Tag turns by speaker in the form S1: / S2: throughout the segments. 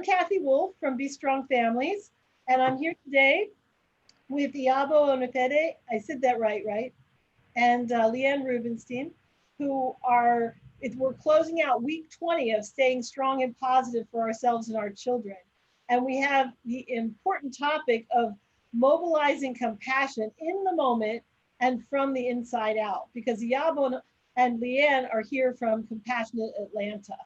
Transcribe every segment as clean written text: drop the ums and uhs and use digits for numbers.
S1: I'm Katthe Wolfe from Be Strong Families, and I'm here today with Iyabo Onipede. I said that right? And Leanne Rubenstein, who are, we're closing out week 20 of staying strong and positive for ourselves and our children. And we have the important topic of mobilizing compassion in the moment and from the inside out, because Iyabo and Leanne are here from Compassionate Atlanta.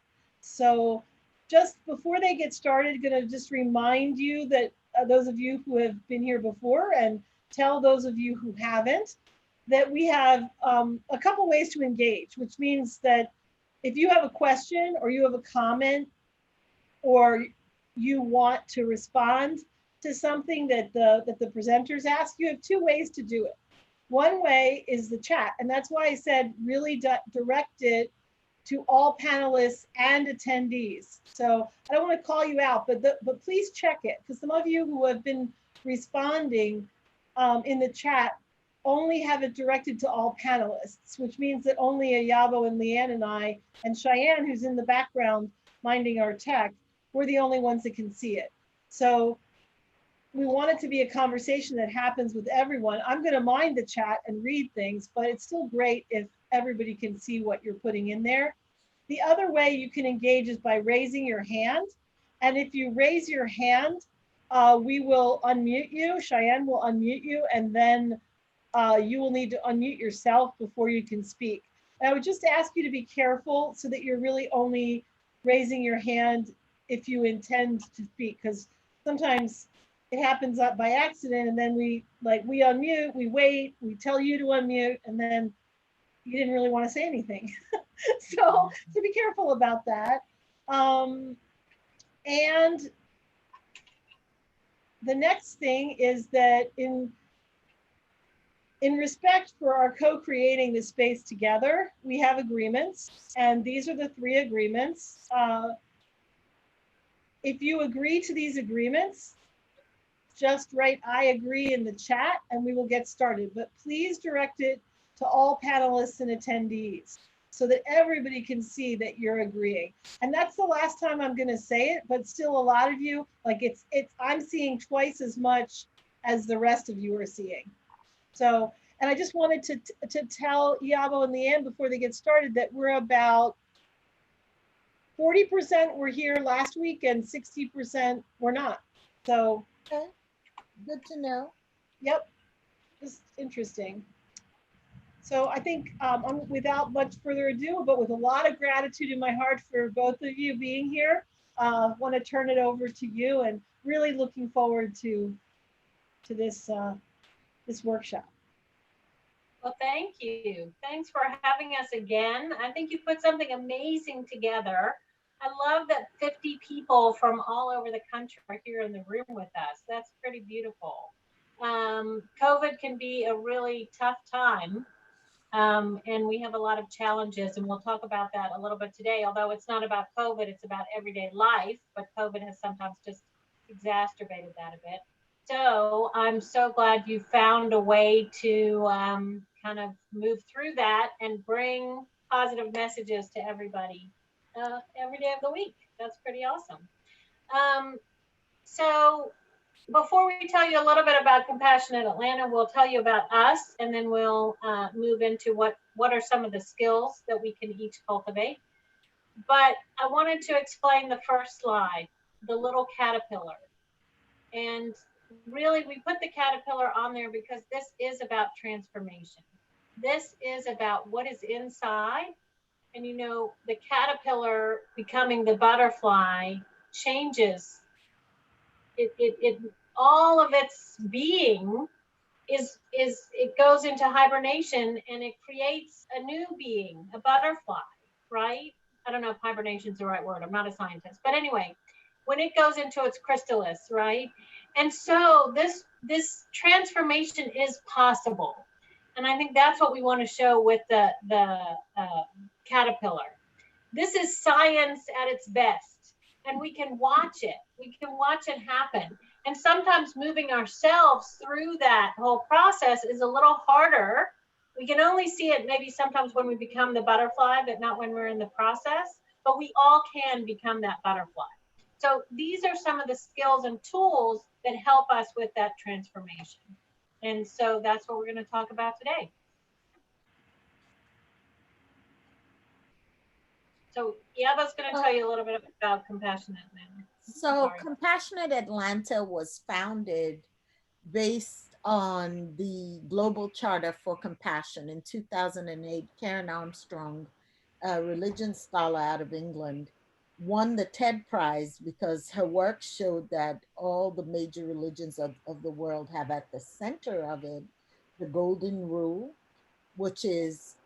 S1: So just before they get started, going to just remind you that those of you who have been here before, and tell those of you who haven't, that we have a couple ways to engage, which means that if you have a question or you have a comment or you want to respond to something that the presenters ask, you have two ways to do it. One way is the chat, and that's why I said really direct it to all panelists and attendees. So I don't want to call you out, but please check it, because some of you who have been responding in the chat only have it directed to all panelists, which means that only Iyabo and Leanne and I, and Cheyenne, who's in the background minding our tech, we're the only ones that can see it. So we want it to be a conversation that happens with everyone. I'm going to mind the chat and read things, but it's still great if everybody can see what you're putting in there. The other way you can engage is by raising your hand. And if you raise your hand, we will unmute you. Cheyenne will unmute you, and then you will need to unmute yourself before you can speak. And I would just ask you to be careful so that you're really only raising your hand if you intend to speak, because sometimes it happens by accident, and then we unmute, we wait, we tell you to unmute, and then you didn't really want to say anything. So be careful about that. And the next thing is that in respect for our co-creating this space together, we have agreements, and these are the 3 agreements. If you agree to these agreements, just write "I agree" in the chat and we will get started. But please direct it to all panelists and attendees so that everybody can see that you're agreeing. And that's the last time I'm going to say it, but still a lot of you, like I'm seeing twice as much as the rest of you are seeing. So, and I just wanted to tell Iyabo and Leanne before they get started that we're about 40% were here last week and 60% were not. So,
S2: okay. Good to know.
S1: Yep, just interesting. So I think without much further ado, but with a lot of gratitude in my heart for both of you being here, want to turn it over to you, and really looking forward to this this workshop.
S3: Well, thank you. Thanks for having us again. I think you put something amazing together. I love that 50 people from all over the country are here in the room with us. That's pretty beautiful. COVID can be a really tough time, and we have a lot of challenges, and we'll talk about that a little bit today. Although it's not about COVID, it's about everyday life, but COVID has sometimes just exacerbated that a bit. So I'm so glad you found a way to kind of move through that and bring positive messages to everybody every day of the week. That's pretty awesome. So before we tell you a little bit about Compassionate Atlanta, we'll tell you about us, and then we'll move into what are some of the skills that we can each cultivate. But I wanted to explain the first slide, the little caterpillar. And really, we put the caterpillar on there because this is about transformation. This is about what is inside. And you know, the caterpillar becoming the butterfly changes. It all of its being it goes into hibernation, and it creates a new being, a butterfly, right? I don't know if hibernation is the right word. I'm not a scientist, but anyway, when it goes into its chrysalis, right? And so this transformation is possible. And I think that's what we want to show with the caterpillar. This is science at its best, and we can watch it. We can watch it happen. And sometimes moving ourselves through that whole process is a little harder. We can only see it maybe sometimes when we become the butterfly, but not when we're in the process. But we all can become that butterfly. So these are some of the skills and tools that help us with that transformation. And so that's what we're going to talk about today. So Iyabo's going to tell you a little bit about Compassionate Atlanta.
S2: So Compassionate Atlanta was founded based on the Global Charter for Compassion in 2008. Karen Armstrong, a religion scholar out of England, won the TED Prize because her work showed that all the major religions of the world have at the center of it the golden rule, which is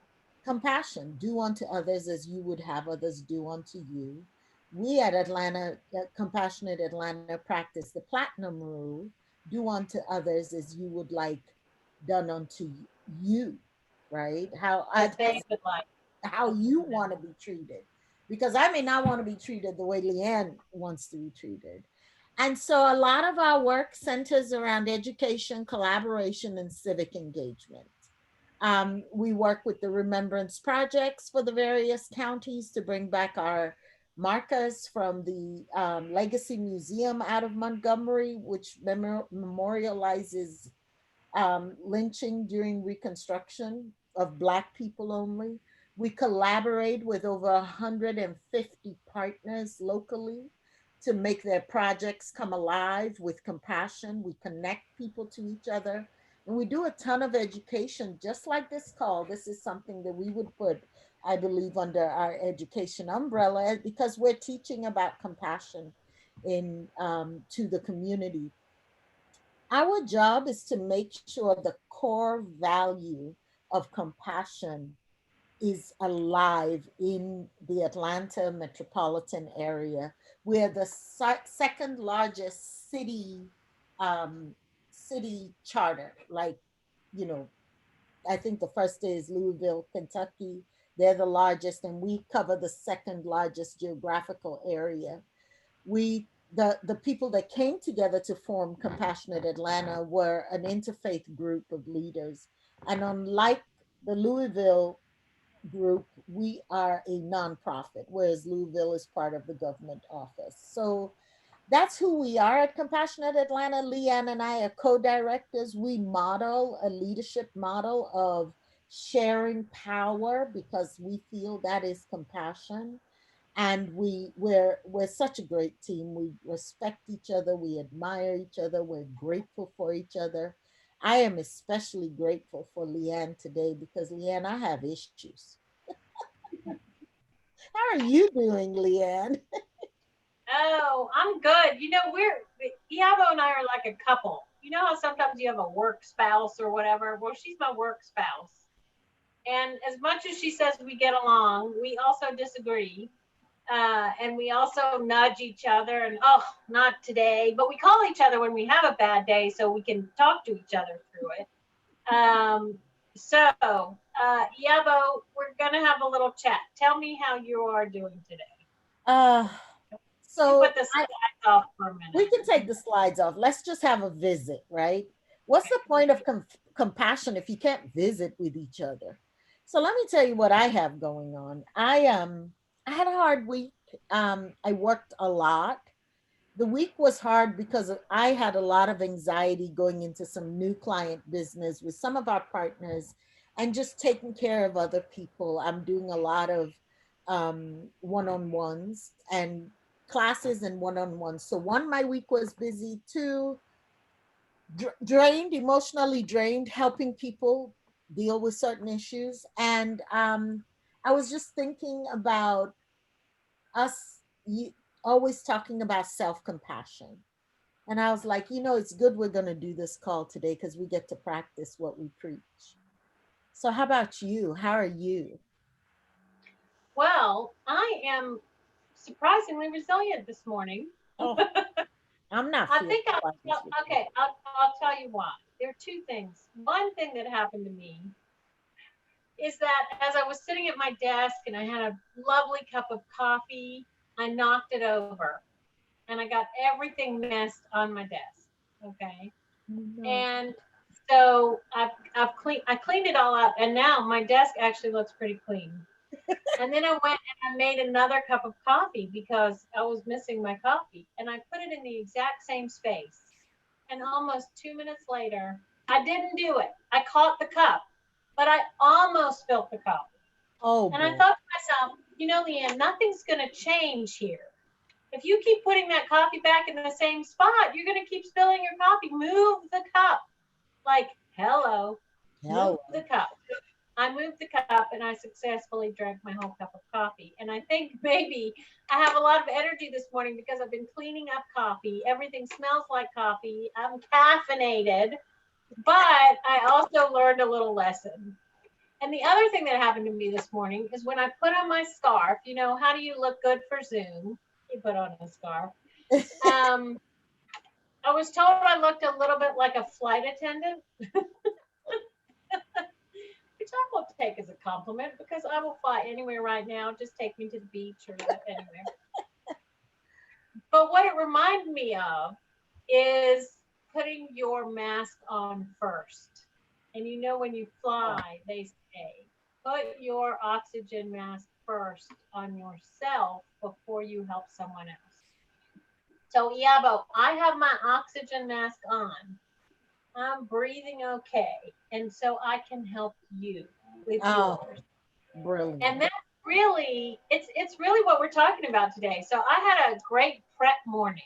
S2: compassion. Do unto others as you would have others do unto you. We at Atlanta, Compassionate Atlanta, practice the platinum rule. Do unto others as you would like done unto you, right?
S3: That they would like.
S2: How you want to be treated. Because I may not want to be treated the way Leanne wants to be treated. And so a lot of our work centers around education, collaboration, and civic engagement. We work with the remembrance projects for the various counties to bring back our markers from the Legacy Museum out of Montgomery, which memorializes lynching during Reconstruction of Black people only. We collaborate with over 150 partners locally to make their projects come alive with compassion. We connect people to each other. And we do a ton of education, just like this call. This is something that we would put, I believe, under our education umbrella because we're teaching about compassion in to the community. Our job is to make sure the core value of compassion is alive in the Atlanta metropolitan area. We're the second largest um, city charter. Like, you know, I think the first is Louisville, Kentucky. They're the largest, and we cover the second largest geographical area. We the people that came together to form Compassionate Atlanta were an interfaith group of leaders. And unlike the Louisville group, we are a nonprofit, whereas Louisville is part of the government office. So that's who we are at Compassionate Atlanta. Leanne and I are co-directors. We model a leadership model of sharing power because we feel that is compassion. And we're such a great team. We respect each other, we admire each other, we're grateful for each other. I am especially grateful for Leanne today because Leanne, I have issues. How are you doing, Leanne?
S3: Oh, I'm good. You know, Iyabo and I are like a couple. You know how sometimes you have a work spouse or whatever? Well, she's my work spouse. And as much as she says we get along, we also disagree. And we also nudge each other and, oh, not today. But we call each other when we have a bad day so we can talk to each other through it. Iyabo, we're going to have a little chat. Tell me how you are doing today.
S2: Uh, so
S3: Put the slides off for a minute.
S2: we can take the slides off. Let's just have a visit, right? What's the point of compassion if you can't visit with each other? So let me tell you what I have going on. I had a hard week. I worked a lot. The week was hard because I had a lot of anxiety going into some new client business with some of our partners and just taking care of other people. I'm doing a lot of one-on-ones and classes and one-on-ones. So one, my week was busy. Two, drained, emotionally drained, helping people deal with certain issues. And I was just thinking about us always talking about self-compassion. And I was like, it's good we're going to do this call today because we get to practice what we preach. So how about you? How are you?
S3: Well, I am surprisingly resilient this morning.
S2: Oh, I'm not.
S3: I think I'll tell you why. There are two things. One thing that happened to me is that as I was sitting at my desk and I had a lovely cup of coffee, I knocked it over and I got everything messed on my desk. Okay.
S2: No.
S3: And so I cleaned it all up and now my desk actually looks pretty clean. And then I went and I made another cup of coffee because I was missing my coffee. And I put it in the exact same space. And almost 2 minutes later, I didn't do it. I caught the cup, but I almost spilled the coffee.
S2: Oh,
S3: And I
S2: boy.
S3: thought to myself, you know, Leanne, nothing's going to change here. If you keep putting that coffee back in the same spot, you're going to keep spilling your coffee. Move the cup. Like, hello, move the cup. I moved the cup and I successfully drank my whole cup of coffee. And I think maybe I have a lot of energy this morning because I've been cleaning up coffee. Everything smells like coffee. I'm caffeinated, but I also learned a little lesson. And the other thing that happened to me this morning is when I put on my scarf, you know, how do you look good for Zoom? You put on a scarf. I was told I looked a little bit like a flight attendant, which I will take as a compliment because I will fly anywhere right now. Just take me to the beach or anywhere. But what it reminded me of is putting your mask on first. And you know, when you fly, they say, put your oxygen mask first on yourself before you help someone else. So, Iyabo, I have my oxygen mask on. I'm breathing okay. And so I can help you with yours.
S2: Brilliant.
S3: And that's really, it's really what we're talking about today. So I had a great prep morning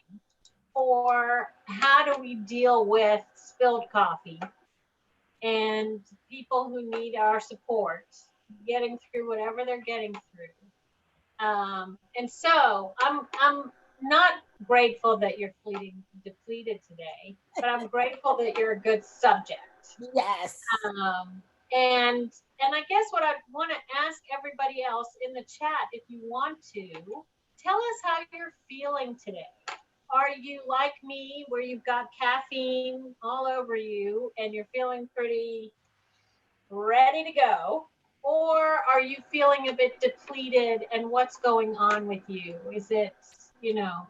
S3: for how do we deal with spilled coffee and people who need our support getting through whatever they're getting through. And so I'm not grateful that you're depleted today, but I'm grateful that you're a good subject.
S2: Yes.
S3: And I guess what I want to ask everybody else in the chat, if you want to, tell us how you're feeling today. Are you like me, where you've got caffeine all over you and you're feeling pretty ready to go? Or are you feeling a bit depleted, and what's going on with you? Is it, you know,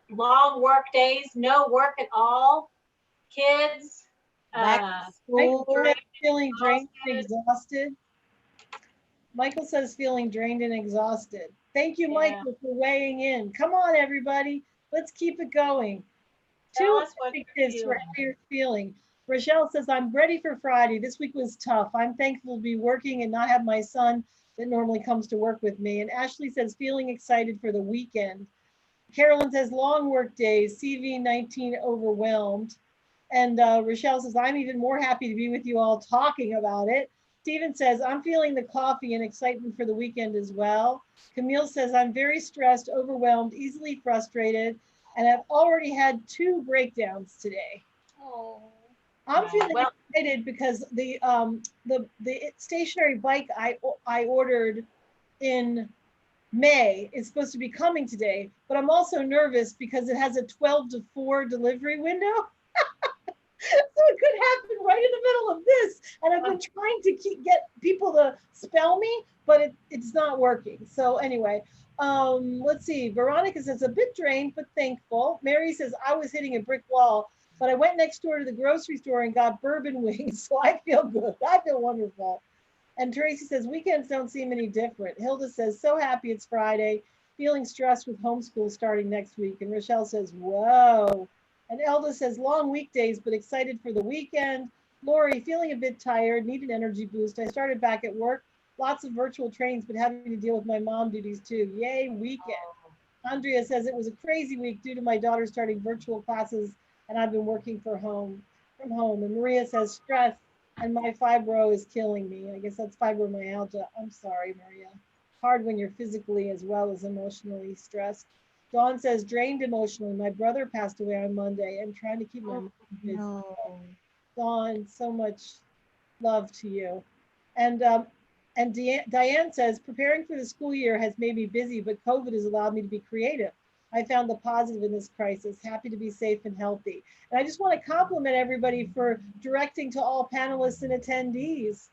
S3: long work days, no work at all, kids,
S2: Back to school.
S1: Feeling drained and exhausted. Michael says feeling drained and exhausted. Thank you, Michael, for weighing in. Come on, everybody. Let's keep it going.
S3: Tell
S1: Two
S3: us what
S1: adjectives for how you're feeling. Rochelle says, I'm ready for Friday. This week was tough. I'm thankful to be working and not have my son that normally comes to work with me. And Ashley says, feeling excited for the weekend. Carolyn says, long work days, CV19 overwhelmed. And Rochelle says, I'm even more happy to be with you all talking about it. Stephen says, I'm feeling the coffee and excitement for the weekend as well. Camille says, I'm very stressed, overwhelmed, easily frustrated, and I've already had 2 breakdowns today.
S3: Oh.
S1: I'm feeling excited because the stationary bike I ordered in May is supposed to be coming today, but I'm also nervous because it has a 12 to 4 delivery window. So it could happen right in the middle of this. And I've been trying to get people to spell me, but it's not working. So anyway, let's see. Veronica says, a bit drained, but thankful. Mary says, I was hitting a brick wall, but I went next door to the grocery store and got bourbon wings. So I feel good. I feel wonderful. And Tracy says, weekends don't seem any different. Hilda says, so happy it's Friday, feeling stressed with homeschool starting next week. And Rochelle says, whoa. And Elda says, long weekdays, but excited for the weekend. Lori, feeling a bit tired, need an energy boost. I started back at work, lots of virtual trainings, but having to deal with my mom duties too. Yay, weekend. Andrea says, it was a crazy week due to my daughter starting virtual classes, and I've been working from home. And Maria says, stress, and my fibro is killing me. I guess that's fibromyalgia. I'm sorry, Maria. Hard when you're physically as well as emotionally stressed. Dawn says, drained emotionally. My brother passed away on Monday. I'm trying to keep my mind busy.
S2: No.
S1: Dawn, so much love to you. And Diane says, preparing for the school year has made me busy, but COVID has allowed me to be creative. I found the positive in this crisis. Happy to be safe and healthy. And I just want to compliment everybody for directing to all panelists and attendees.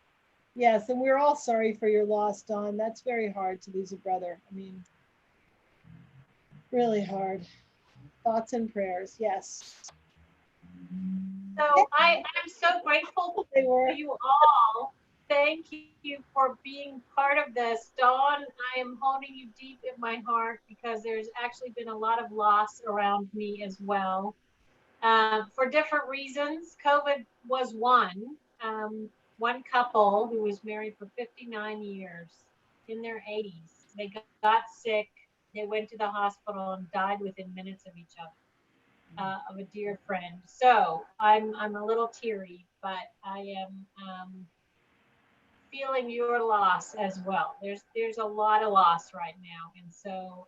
S1: Yes, and we're all sorry for your loss, Dawn. That's very hard to lose a brother. I mean, really hard. Thoughts and prayers, yes.
S3: So I'm so grateful to you all thank you for being part of this. Dawn, I am holding you deep in my heart because there's actually been a lot of loss around me as well. For different reasons. COVID was one. One couple who was married for 59 years in their 80s. They got sick. They went to the hospital and died within minutes of each other. Of a dear friend. So I'm a little teary, but I am feeling your loss as well. There's a lot of loss right now, and so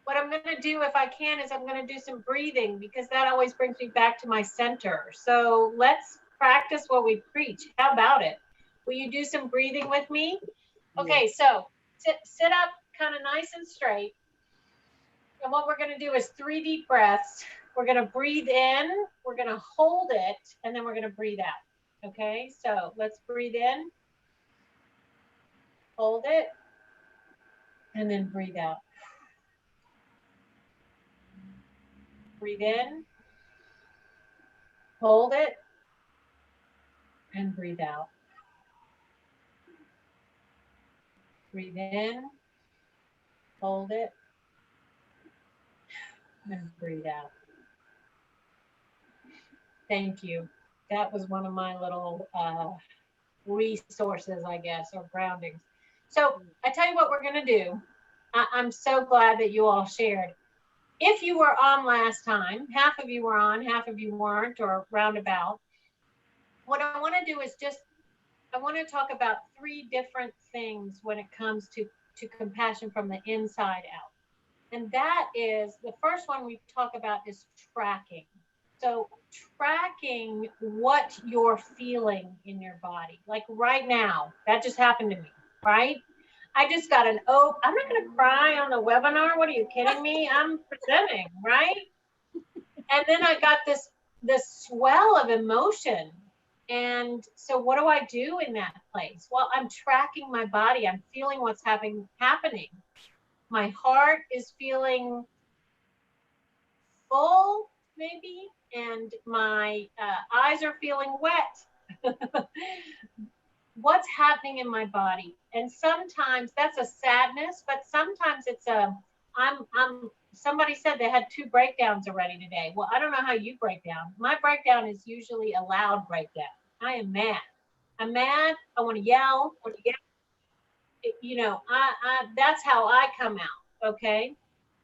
S3: what I'm going to do, if I can, is I'm going to do some breathing because that always brings me back to my center. So let's practice what we preach. How about it? Will you do some breathing with me? Okay, so sit up kind of nice and straight. And what we're going to do is 3 deep breaths. We're going to breathe in, we're going to hold it, and then we're going to breathe out. Okay, so let's breathe in, hold it, and then breathe out. Breathe in, hold it, and breathe out. Breathe in, hold it, and breathe out. Thank you. That was one of my little resources, I guess, or groundings. So I tell you what we're going to do. I'm so glad that you all shared. If you were on last time, half of you were on, half of you weren't, or roundabout. What I want to do is I want to talk about 3 different things when it comes to compassion from the inside out. And that is, the first one we talk about is tracking. So tracking what you're feeling in your body. Like right now, that just happened to me, right? I just got I'm not going to cry on the webinar. What are you kidding me? I'm presenting, right? And then I got this swell of emotion. And so what do I do in that place? Well, I'm tracking my body. I'm feeling what's happening. My heart is feeling full, maybe, and my eyes are feeling wet. What's happening in my body? And sometimes that's a sadness, but sometimes it's somebody said they had 2 breakdowns already today. Well, I don't know how you break down. My breakdown is usually a loud breakdown. I am mad. I'm mad. I want to yell. You know, that's how I come out. Okay.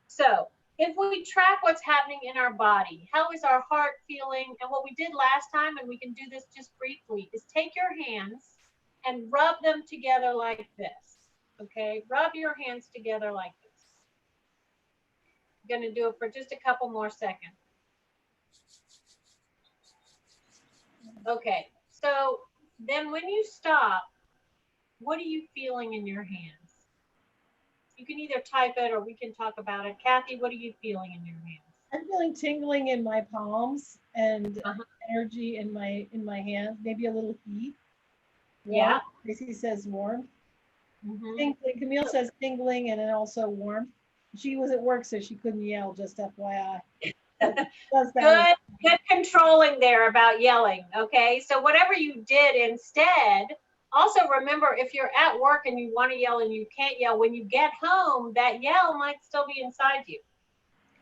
S3: So if we track what's happening in our body, how is our heart feeling? And what we did last time, and we can do this just briefly, is take your hands and rub them together like this. Okay, rub your hands together like this. I'm going to do it for just a couple more seconds. Okay, so then when you stop, what are you feeling in your hands? You can either type it or we can talk about it. Katthe, what are you feeling in your hands?
S1: I'm feeling tingling in my palms and energy in my hands, maybe a little heat.
S3: Yeah.
S1: Tracy says warmth.
S3: Mm-hmm.
S1: Tingling. Camille says tingling and then also warmth. She was at work, so she couldn't yell, just FYI.
S3: Good controlling there about yelling. Okay, so whatever you did instead, also remember, if you're at work and you want to yell and you can't yell, when you get home, that yell might still be inside you.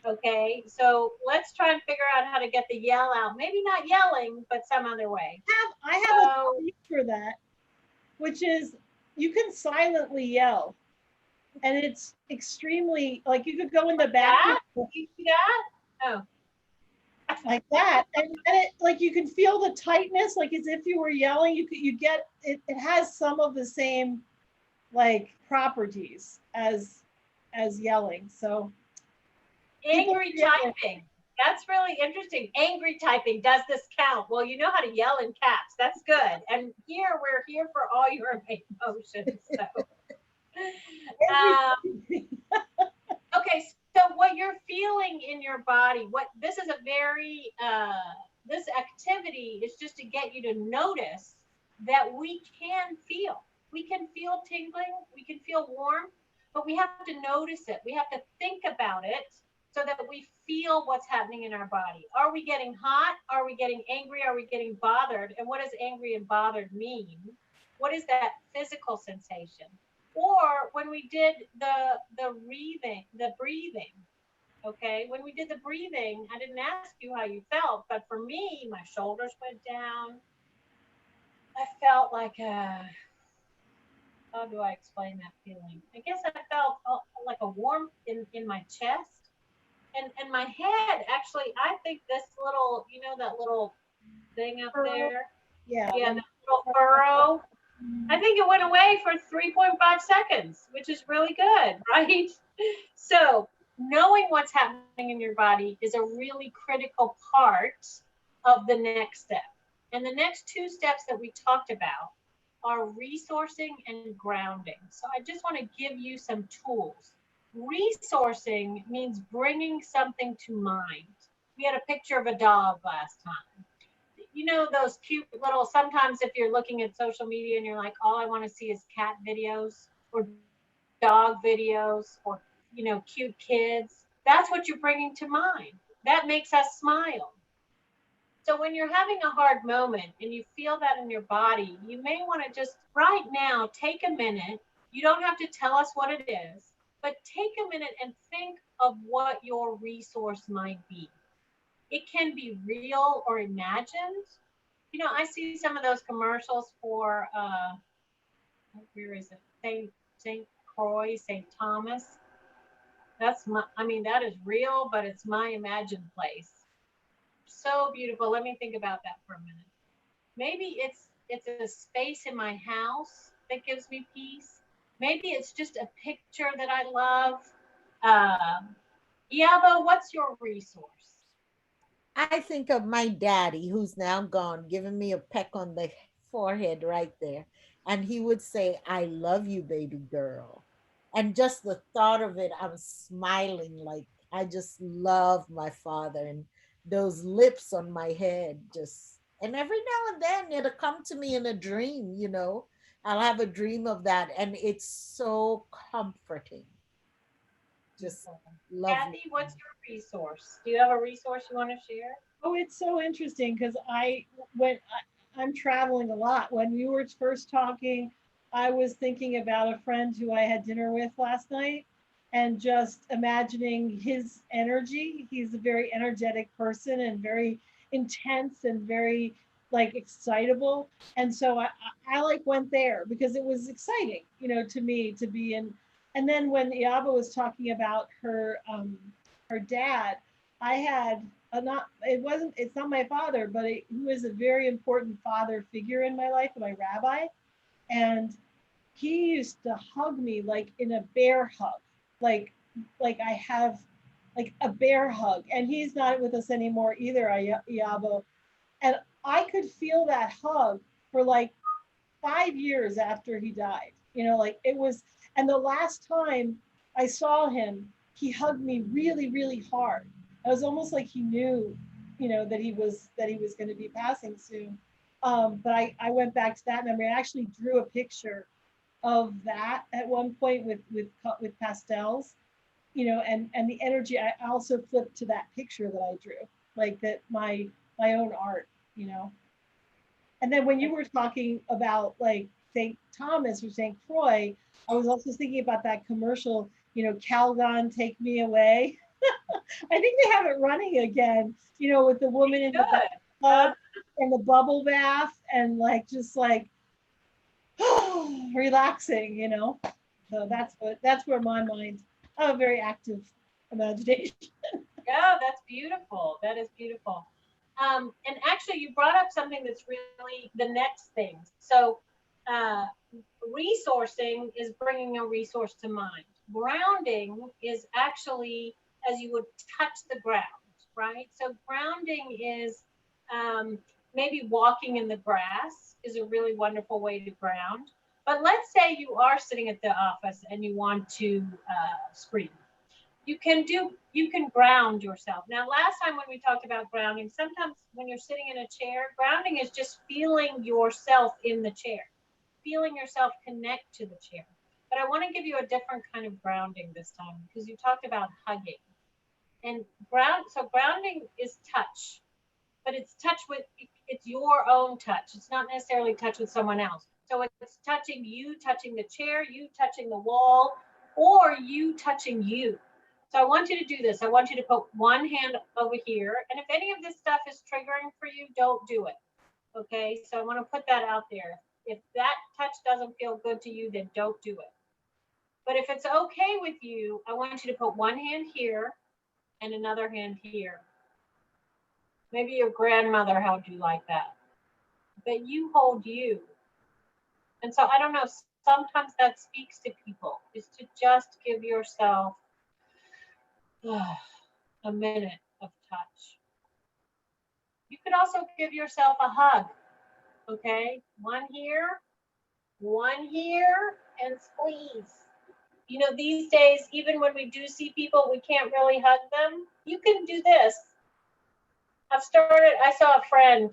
S3: Okay, so let's try and figure out how to get the yell out. Maybe not yelling, but some other way.
S1: I have a technique for that, which is you can silently yell. And it's extremely, like, you could go in the bathroom.
S3: You see that? Oh.
S1: Like that. And it, like, you can feel the tightness, like as if you were yelling. You get it. It has some of the same like properties as yelling. So
S3: angry typing. That's really interesting. Angry typing. Does this count? Well, you know how to yell in caps. That's good. And here we're here for all your emotions. So. Okay, so what you're feeling in your body, this is a very, this activity is just to get you to notice that we can feel. We can feel tingling, we can feel warm, but we have to notice it. We have to think about it so that we feel what's happening in our body. Are we getting hot? Are we getting angry? Are we getting bothered? And what does angry and bothered mean? What is that physical sensation? Or when we did the breathing, okay? When we did the breathing, I didn't ask you how you felt, but for me, my shoulders went down. I felt like how do I explain that feeling? I guess I felt like a warmth in my chest and my head. Actually, I think this little, you know, that little thing up there.
S1: Yeah.
S3: Yeah, that little furrow. I think it went away for 3.5 seconds, which is really good, right? So knowing what's happening in your body is a really critical part of the next step. And the next two steps that we talked about are resourcing and grounding. So I just want to give you some tools. Resourcing means bringing something to mind. We had a picture of a dog last time. You know, those cute little, sometimes if you're looking at social media and you're like, all I want to see is cat videos or dog videos or, you know, cute kids. That's what you're bringing to mind. That makes us smile. So when you're having a hard moment and you feel that in your body, you may want to just right now take a minute. You don't have to tell us what it is, but take a minute and think of what your resource might be. It can be real or imagined. You know, I see some of those commercials for where is it? St. Croix, St. Thomas. That's my, I mean, that is real, but it's my imagined place. So beautiful. Let me think about that for a minute. Maybe it's a space in my house that gives me peace. Maybe it's just a picture that I love. Iyabo, what's your resource?
S2: I think of my daddy, who's now gone, giving me a peck on the forehead right there. And he would say, I love you, baby girl. And just the thought of it, I'm smiling like I just love my father. And those lips on my head just, and every now and then it'll come to me in a dream, you know. I'll have a dream of that. And it's so comforting. Just lovely.
S3: Katthe, what's your resource? Do you have a resource you want to share?
S1: Oh, it's so interesting because I'm traveling a lot. When you were first talking, I was thinking about a friend who I had dinner with last night and just imagining his energy. He's a very energetic person and very intense and very like excitable. And so I like went there because it was exciting, you know, to me to be in. And then when Iyabo was talking about her dad, I had not it's not my father, but he was a very important father figure in my life, my rabbi, and he used to hug me like in a bear hug, like I have like a bear hug, and he's not with us anymore either, Iyabo, and I could feel that hug for like 5 years after he died, you know, like it was. And the last time I saw him, he hugged me really, really hard. It was almost like he knew, you know, that he was going to be passing soon. But I went back to that memory. I actually drew a picture of that at one point with pastels, you know, and the energy. I also flipped to that picture that I drew, like that my own art, you know. And then when you were talking about like St. Thomas or St. Croix, I was also thinking about that commercial, you know, Calgon, Take Me Away. I think they have it running again, you know, with the woman in the bathtub and the bubble bath and like just like relaxing, you know. So that's where my mind. I have a very active imagination.
S3: Yeah, that's beautiful. That is beautiful. And actually, you brought up something that's really the next thing. So, uh, resourcing is bringing a resource to mind. Grounding is actually as you would touch the ground, right? So, grounding is maybe walking in the grass is a really wonderful way to ground. But let's say you are sitting at the office and you want to scream. You can ground yourself. Now, last time when we talked about grounding, sometimes when you're sitting in a chair, grounding is just feeling yourself in the chair, feeling yourself connect to the chair. But I want to give you a different kind of grounding this time because you talked about hugging. And grounding is touch, but it's touch with, it's your own touch. It's not necessarily touch with someone else. So it's touching you, touching the chair, you touching the wall, or you touching you. So I want you to do this. I want you to put one hand over here. And if any of this stuff is triggering for you, don't do it. Okay, so I want to put that out there. If that touch doesn't feel good to you, then don't do it. But if it's okay with you, I want you to put one hand here and another hand here. Maybe your grandmother held you like that, but you hold you. And so I don't know, sometimes that speaks to people, is to just give yourself a minute of touch. You could also give yourself a hug, okay? One here, and squeeze. You know, these days, even when we do see people, we can't really hug them. You can do this. I saw a friend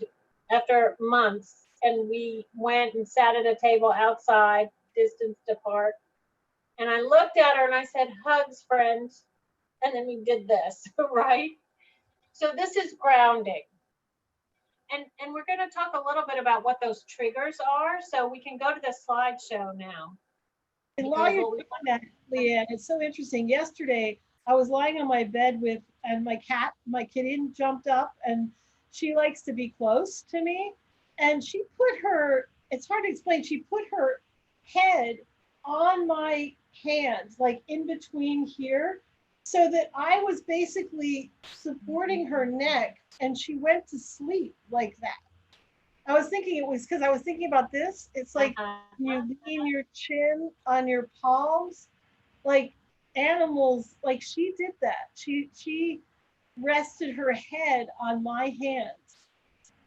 S3: after months, and we went and sat at a table outside, distanced apart. And I looked at her and I said, hugs, friend. And then we did this, right? So this is grounding. And we're going to talk a little bit about what those triggers are. So we can go to the slideshow now.
S1: And while you're doing that, Leanne, it's so interesting. Yesterday, I was lying on my bed and my kitten jumped up, and she likes to be close to me. And she put it's hard to explain, she put her head on my hands, like in between here, so that I was basically supporting her neck, and she went to sleep like that. I was thinking it was because I was thinking about this. It's like you lean your chin on your palms, like animals, like she did that. She rested her head on my hands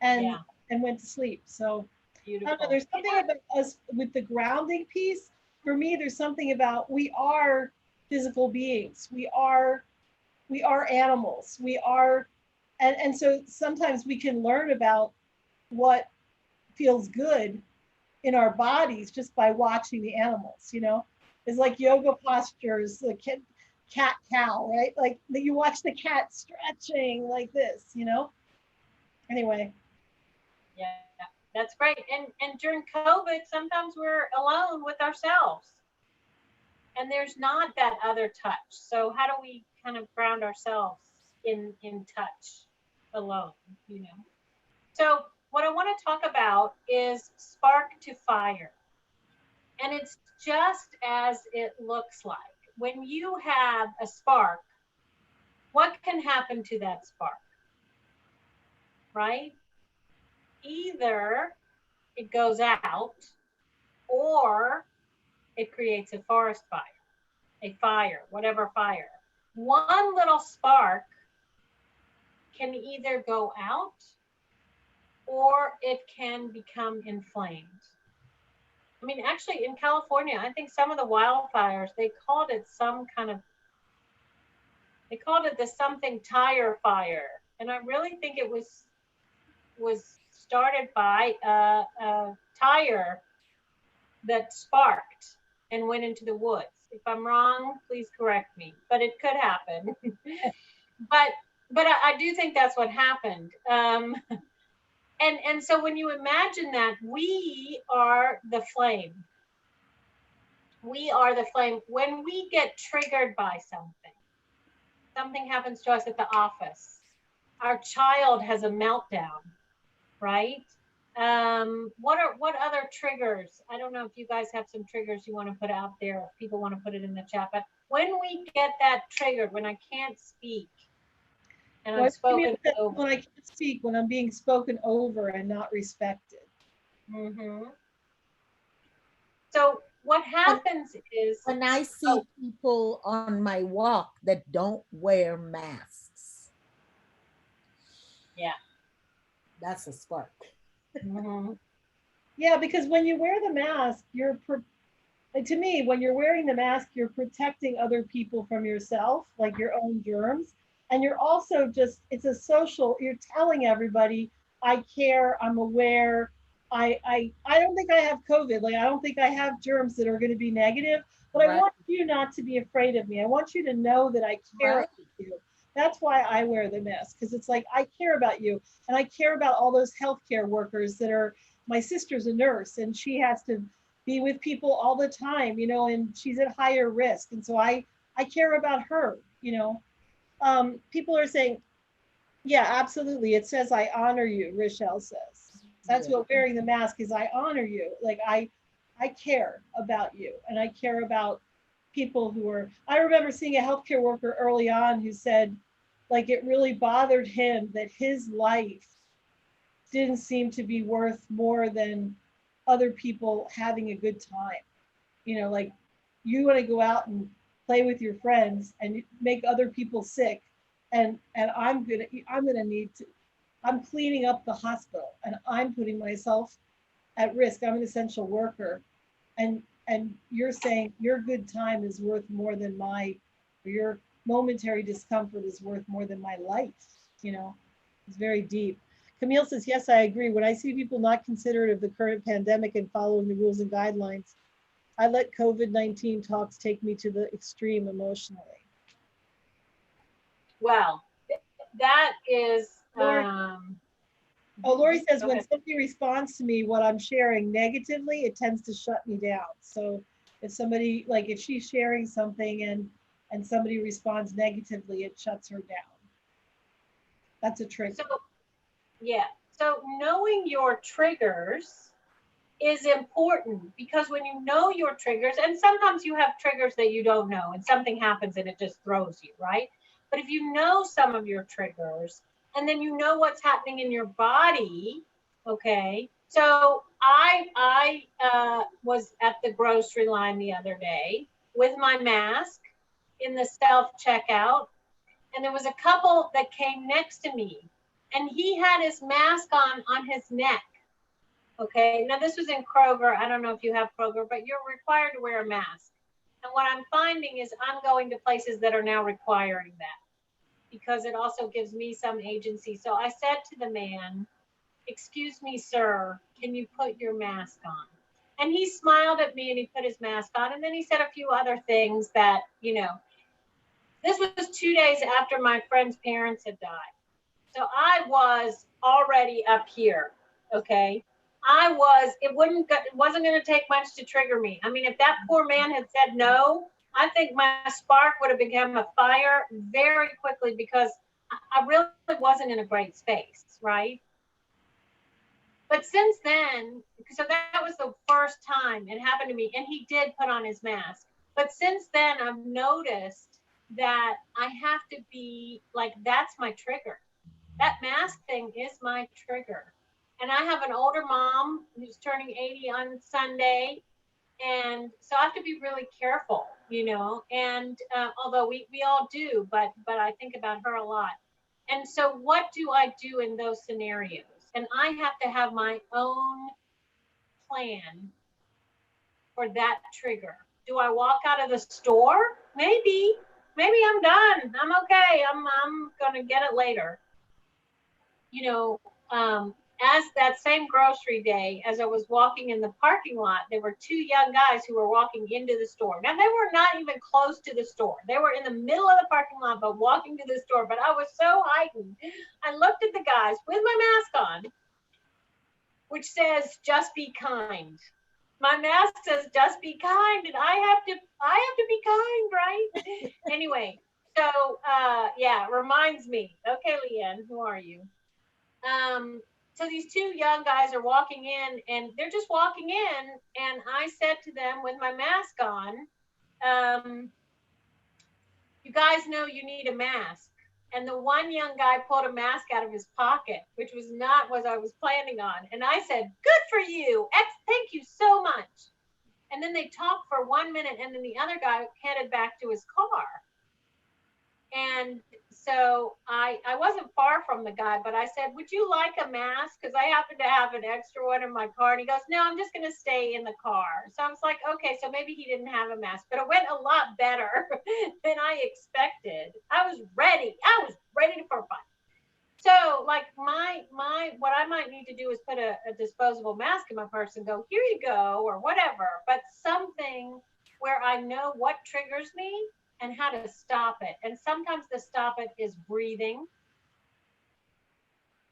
S1: and went to sleep. So I don't know, there's something about us with the grounding piece. For me, there's something about we are physical beings. We are animals. We are, and so sometimes we can learn about what feels good in our bodies just by watching the animals, you know. It's like yoga postures, the cat cow, right? Like you watch the cat stretching like this, you know. Anyway.
S3: Yeah, that's great. And during COVID, sometimes we're alone with ourselves, and there's not that other touch. So how do we kind of ground ourselves in touch alone, you know? So what I want to talk about is spark to fire. And it's just as it looks like. When you have a spark, what can happen to that spark? Right? Either it goes out, or it creates a forest fire, whatever fire. One little spark can either go out, or it can become inflamed. I mean, actually in California, I think some of the wildfires, they called it the something tire fire. And I really think it was started by a tire that sparked and went into the woods. If I'm wrong, please correct me, but it could happen. but I do think that's what happened. And so when you imagine that, we are the flame. We are the flame. When we get triggered by something happens to us at the office. Our child has a meltdown, right? What other triggers? I don't know if you guys have some triggers you want to put out there, if people want to put it in the chat, but when we get that triggered, when I can't speak, and I'm spoken over.
S1: When I can't speak, when I'm being spoken over and not respected.
S3: Mm-hmm. So what happens is
S2: when I see people on my walk that don't wear masks.
S3: Yeah.
S2: That's a spark.
S3: Mm-hmm.
S1: Yeah, because when you wear the mask, to me, when you're wearing the mask, you're protecting other people from yourself, like your own germs. And you're also it's a social, you're telling everybody, I care, I'm aware. I don't think I have COVID. Like, I don't think I have germs that are going to be negative, but I want you not to be afraid of me. I want you to know that I care about you. That's why I wear the mask, because it's like I care about you, and I care about all those healthcare workers that are. My sister's a nurse, and she has to be with people all the time, you know, and she's at higher risk, and so I care about her, you know. People are saying, yeah, absolutely. It says I honor you, Rochelle says. That's
S2: Yeah.
S1: what wearing the mask is. I honor you. Like I care about you, and I care about people who are. I remember seeing a healthcare worker early on who said, like, it really bothered him that his life didn't seem to be worth more than other people having a good time. You know, like, you want to go out and play with your friends and make other people sick, and I'm gonna need to. I'm cleaning up the hospital, and I'm putting myself at risk. I'm an essential worker, and you're saying your good time is worth more than your momentary discomfort is worth more than my life. You know, it's very deep. Camille says, yes, I agree. When I see people not considerate of the current pandemic and following the rules and guidelines, I let COVID-19 talks take me to the extreme emotionally.
S3: Well, that is,
S1: Lori, Lori says,
S3: go
S1: when
S3: ahead.
S1: somebody responds to me what I'm sharing negatively, it tends to shut me down. So if somebody, like, if she's sharing something and somebody responds negatively, it shuts her down. That's a trick.
S3: So, yeah. So knowing your triggers is important, because when you know your triggers, and sometimes you have triggers that you don't know and something happens and it just throws you, right? But if you know some of your triggers, and then you know what's happening in your body, okay? So I was at the grocery line the other day with my mask in the self checkout, and there was a couple that came next to me, and he had his mask on his neck. Okay, now this was in Kroger. I don't know if you have Kroger, but you're required to wear a mask. And what I'm finding is I'm going to places that are now requiring that, because it also gives me some agency. So I said to the man, excuse me, sir, can you put your mask on? And he smiled at me and he put his mask on. And then he said a few other things that, you know, this was 2 days after my friend's parents had died. So I was already up here, okay? It wasn't going to take much to trigger me. I mean, if that poor man had said no, I think my spark would have become a fire very quickly, because I really wasn't in a great space, right? But since then, so that was the first time it happened to me, and he did put on his mask. But since then, I've noticed that I have to be like, that's my trigger. That mask thing is my trigger. And I have an older mom who's turning 80 on Sunday. And so I have to be really careful, you know, and although we all do, but I think about her a lot. And so what do I do in those scenarios? And I have to have my own plan for that trigger. Do I walk out of the store? Maybe I'm done. I'm okay. I'm going to get it later. You know, as that same grocery day, as I was walking in the parking lot, there were two young guys who were walking into the store. Now, they were not even close to the store. They were in the middle of the parking lot, but walking to the store. But I was so heightened. I looked at the guys with my mask on, which says, just be kind. My mask says, just be kind. And I have to be kind, right? Anyway, so yeah, it reminds me. Okay, Leanne, who are you? So these two young guys are walking in, and they're just walking in, and I said to them with my mask on, you guys know you need a mask. And the one young guy pulled a mask out of his pocket, which was not what I was planning on. And I said, good for you. Thank you so much. And then they talked for 1 minute, and then the other guy headed back to his car. And so I wasn't far from the guy, but I said, would you like a mask? Because I happen to have an extra one in my car. And he goes, no, I'm just going to stay in the car. So I was like, okay, so maybe he didn't have a mask, but it went a lot better than I expected. I was ready for fun. So like what I might need to do is put a disposable mask in my purse and go, here you go, or whatever, but something where I know what triggers me and how to stop it. And sometimes the stop it is breathing.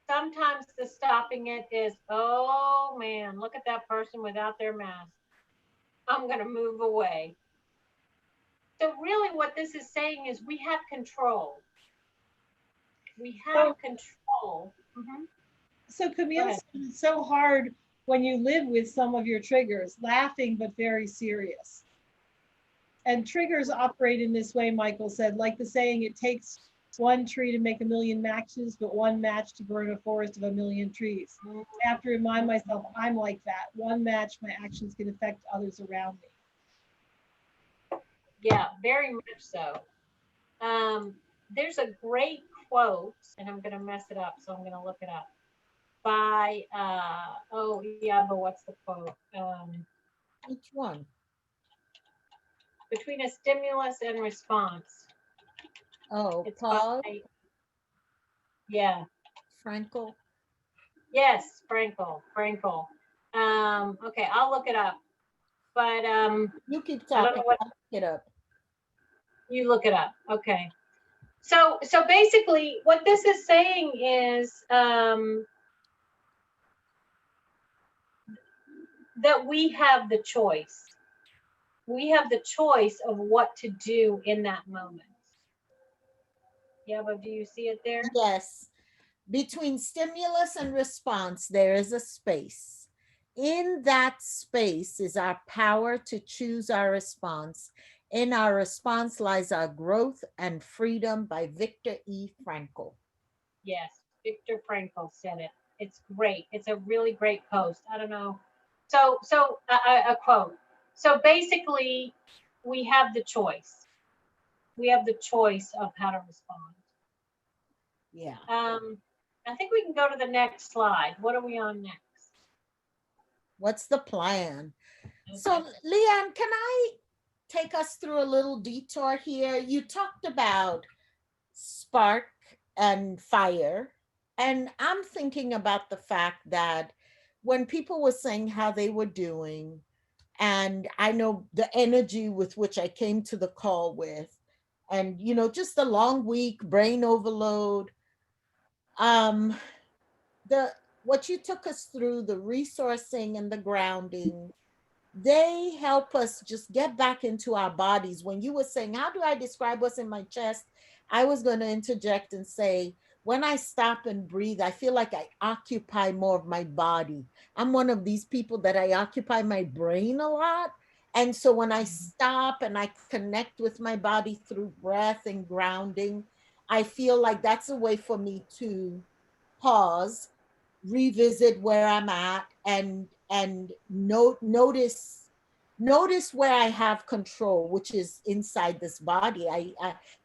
S3: Sometimes the stopping it is, oh man, look at that person without their mask. I'm going to move away. So really what this is saying is we have control. We have control.
S1: So Camille, it's so hard when you live with some of your triggers, laughing but very serious. And triggers operate in this way, Michael said, like the saying, it takes one tree to make a million matches, but one match to burn a forest of a million trees. I have to remind myself I'm like that. One match, my actions can affect others around me.
S3: Yeah, very much so. There's a great quote, and I'm going to mess it up, so I'm going to look it up, by, oh, yeah, but what's the quote?
S2: Which one?
S3: Between a stimulus and response.
S2: Oh,
S3: It's
S2: Paul?
S3: by, yeah.
S2: Frankel?
S3: Yes, Frankel. Okay, I'll look it up. But
S2: you keep
S3: I don't
S2: talking.
S3: know what.
S2: I'll look it up.
S3: You look it up. Okay. So basically, what this is saying is that we have the choice. We have the choice of what to do in that moment. Yeah, but do you see it there?
S2: Yes. Between stimulus and response, there is a space. In that space is our power to choose our response. In our response lies our growth and freedom, by Viktor E. Frankl.
S3: Yes, Viktor Frankl said it. It's great. It's a really great post. I don't know. So a quote. So basically, we have the choice. We have the choice of how to respond.
S2: Yeah.
S3: I think we can go to the next slide. What are we on next?
S2: What's the plan?
S3: Okay.
S2: So, Leanne, can I take us through a little detour here? You talked about spark and fire. And I'm thinking about the fact that when people were saying how they were doing, and I know the energy with which I came to the call with, and just the long week, brain overload, the what you took us through, the resourcing and the grounding, they help us just get back into our bodies. When you were saying, how do I describe what's in my chest? I was going to interject and say, when I stop and breathe, I feel like I occupy more of my body. I'm one of these people that I occupy my brain a lot. And so when I stop and I connect with my body through breath and grounding, I feel like that's a way for me to pause, revisit where I'm at, and notice where I have control, which is inside this body.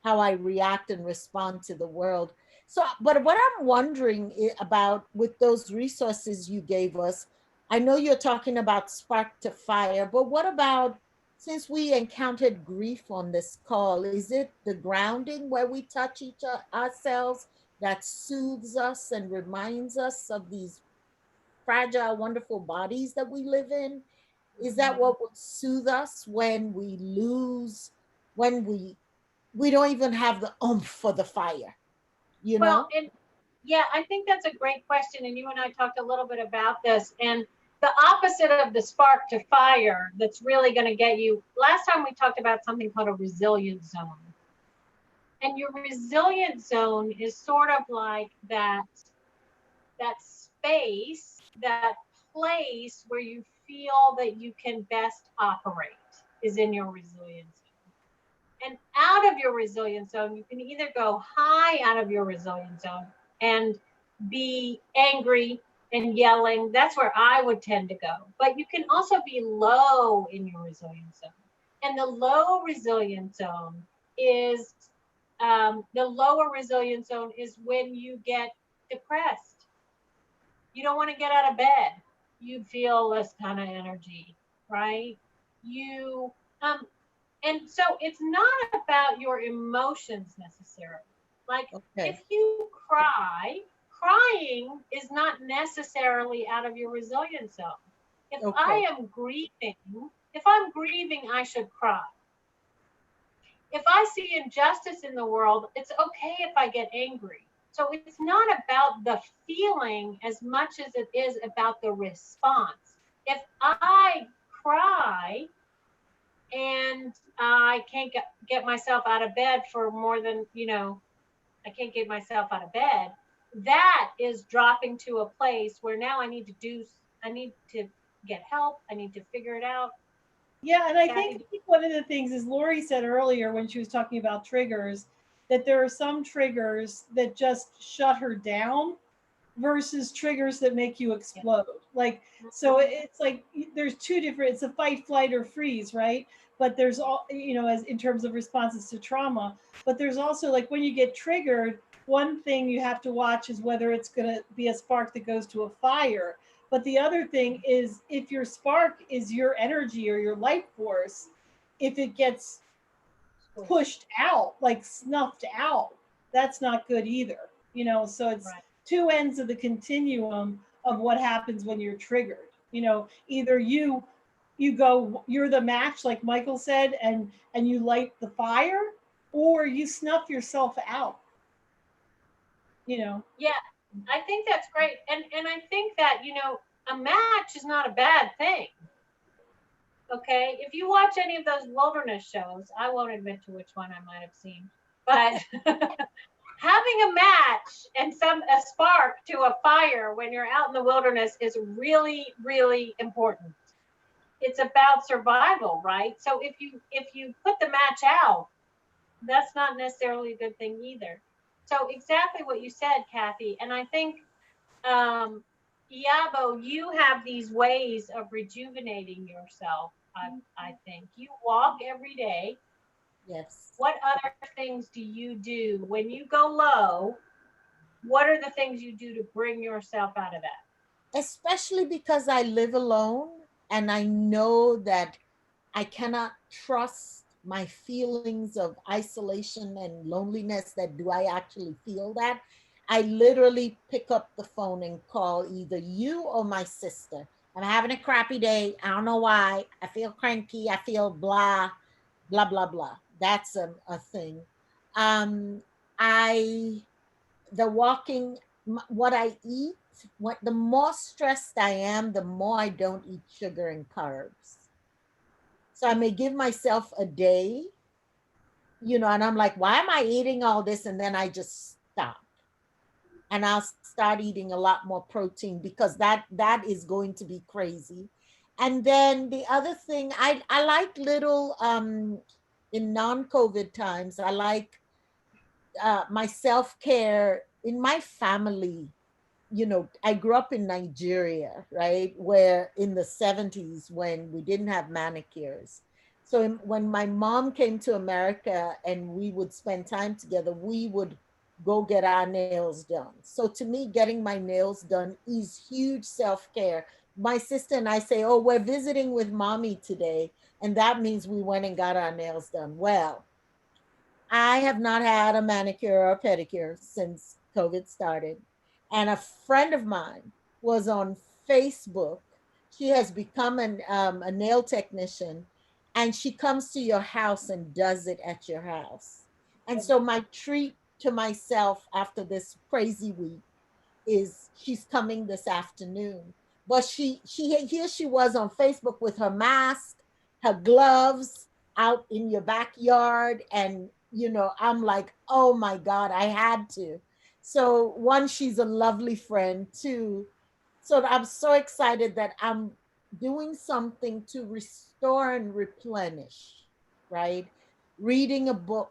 S2: How I react and respond to the world. So, but what I'm wondering about with those resources you gave us, I know you're talking about spark to fire, but what about, since we encountered grief on this call, is it the grounding where we touch ourselves that soothes us and reminds us of these fragile, wonderful bodies that we live in? Is that what would soothe us when we lose, when we don't even have the oomph for the fire,
S3: Well, and yeah, I think that's a great question. And you and I talked a little bit about this. And the opposite of the spark to fire that's really going to get you, last time we talked about something called a resilient zone. And your resilient zone is sort of like that space, that place where you feel that you can best operate is in your resilient zone. And out of your resilient zone, you can either go high out of your resilient zone and be angry and yelling. That's where I would tend to go. But you can also be low in your resilient zone. And the low resilient zone is the lower resilient zone is when you get depressed. You don't want to get out of bed. You feel this kind of energy, right? You and so it's not about your emotions necessarily. Like if you cry, crying is not necessarily out of your resilience zone. If I'm grieving, I should cry. if I see injustice in the world, it's okay if I get angry. So it's not about the feeling as much as it is about the response. If I cry and I can't get myself out of bed for more than, I can't get myself out of bed, that is dropping to a place where now I need to get help. I need to figure it out.
S1: Yeah, and I think
S3: Katthe,
S1: one of the things is Lori said earlier when she was talking about triggers, that there are some triggers that just shut her down versus triggers that make you explode. Like, so it's like there's two different, it's a fight, flight, or freeze, right? But there's all, as in terms of responses to trauma, but there's also like when you get triggered, one thing you have to watch is whether it's going to be a spark that goes to a fire. But the other thing is if your spark is your energy or your life force, if it gets pushed out, like snuffed out, that's not good either. So it's
S3: right.
S1: two ends of the continuum of what happens when you're triggered. Either you're the match, like Michael said, and you light the fire, or you snuff yourself out.
S3: Yeah, I think that's great. And I think that, a match is not a bad thing. Okay. If you watch any of those wilderness shows, I won't admit to which one I might have seen, but having a match and a spark to a fire when you're out in the wilderness is really, really important. It's about survival, right? So if you put the match out, that's not necessarily a good thing either. So exactly what you said, Katthe. And I think, Iyabo, you have these ways of rejuvenating yourself. I think you walk every day.
S2: Yes.
S3: What other things do you do when you go low? What are the things you do to bring yourself out of that?
S2: Especially because I live alone and I know that I cannot trust my feelings of isolation and loneliness, that do I actually feel that? I literally pick up the phone and call either you or my sister. I'm having a crappy day. I don't know why. I feel cranky. I feel blah, blah, blah, blah. That's a thing. Um, I, the walking, what I eat, the more stressed I am, the more I don't eat sugar and carbs. So I may give myself a day, and I'm like, why am I eating all this? And then I just stop. And I'll start eating a lot more protein because that is going to be crazy. And then the other thing, I like little in non-COVID times, I like my self-care in my family. I grew up in Nigeria, right? Where in the 70s when we didn't have manicures. So when my mom came to America and we would spend time together, we would go get our nails done. So to me, getting my nails done is huge self-care. My sister and I say, oh, we're visiting with mommy today. And that means we went and got our nails done. Well, I have not had a manicure or a pedicure since COVID started. And a friend of mine was on Facebook. She has become a nail technician, and she comes to your house and does it at your house. And so, my treat to myself after this crazy week is she's coming this afternoon. But here she was on Facebook with her mask, her gloves, out in your backyard, and I'm like, oh my God, I had to. So one, she's a lovely friend. Two, so I'm so excited that I'm doing something to restore and replenish, right? Reading a book,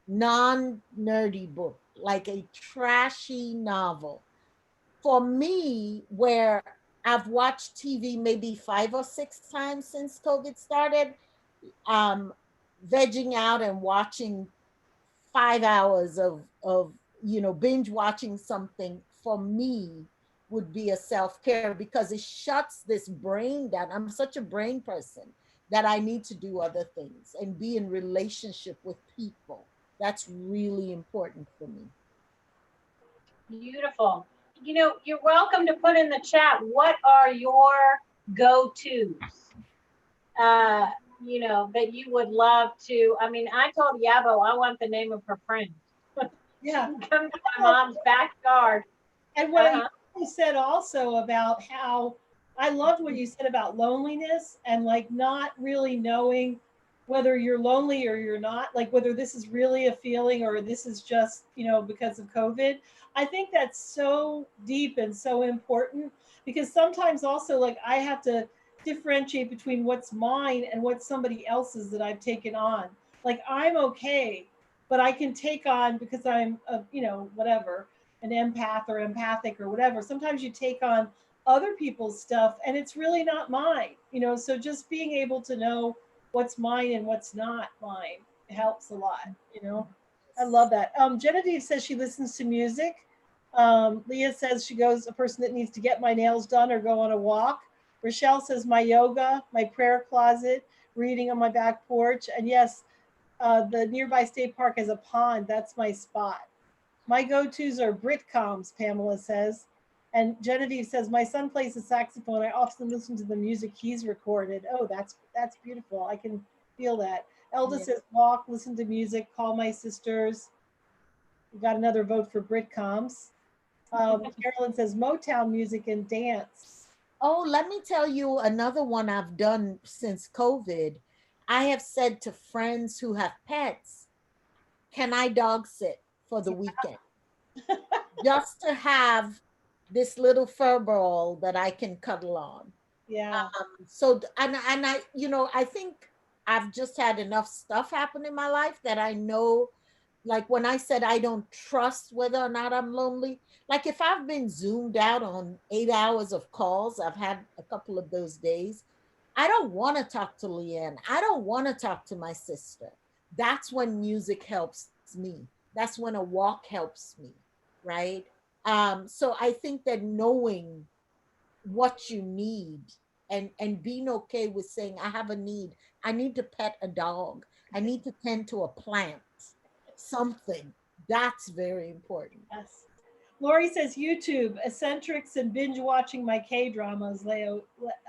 S2: non-nerdy book, like a trashy novel for me, where I've watched TV maybe 5 or 6 times since COVID started, um, vegging out and watching 5 hours of binge watching something for me would be a self-care because it shuts this brain down. I'm such a brain person that I need to do other things and be in relationship with people. That's really important for me.
S3: Beautiful. You're welcome to put in the chat, what are your go-tos? you know, that you would love to. I mean, I told Iyabo I want the name of her friend.
S1: Yeah.
S3: Come to my mom's backyard.
S1: And what
S3: Uh-huh.
S1: you said also about how I loved what you said about loneliness and like not really knowing whether you're lonely or you're not, like whether this is really a feeling or this is just, you know, because of COVID. I think that's so deep and so important because sometimes also like I have to differentiate between what's mine and what's somebody else's that I've taken on. Like I'm okay, but I can take on because I'm a, you know, whatever, an empath or empathic or whatever. Sometimes you take on other people's stuff and it's really not mine, you know. So just being able to know what's mine and what's not mine helps a lot, you know. I love that. Genevieve says she listens to music. Leah says she goes a person that needs to get my nails done or go on a walk. Rochelle says my yoga, my prayer closet, reading on my back porch. And yes, the nearby state park has a pond. That's my spot. My go-tos are Britcoms, Pamela says. And Genevieve says, my son plays the saxophone. I often listen to the music he's recorded. Oh, that's beautiful. I can feel that. Elda
S2: Yeah.
S1: says, walk, listen to music, call my sisters. We got another vote for Britcoms. Carolyn says, Motown music and dance.
S2: Oh, let me tell you another one I've done since COVID. I have said to friends who have pets, can I dog sit for the weekend? Just to have this little fur ball that I can cuddle on.
S1: Yeah.
S2: So and I, you know, I think I've just had enough stuff happen in my life that I know, like when I said I don't trust whether or not I'm lonely, like if I've been zoomed out on 8 hours of calls, I've had a couple of those days, I don't want to talk to Leanne, I don't want to talk to my sister. That's when music helps me, that's when a walk helps me, right? So I think that knowing what you need, and being okay with saying I have a need, I need to pet a dog, I need to tend to a plant, something, that's very important.
S1: Yes. Lori says YouTube, eccentrics and binge watching my K dramas, Leo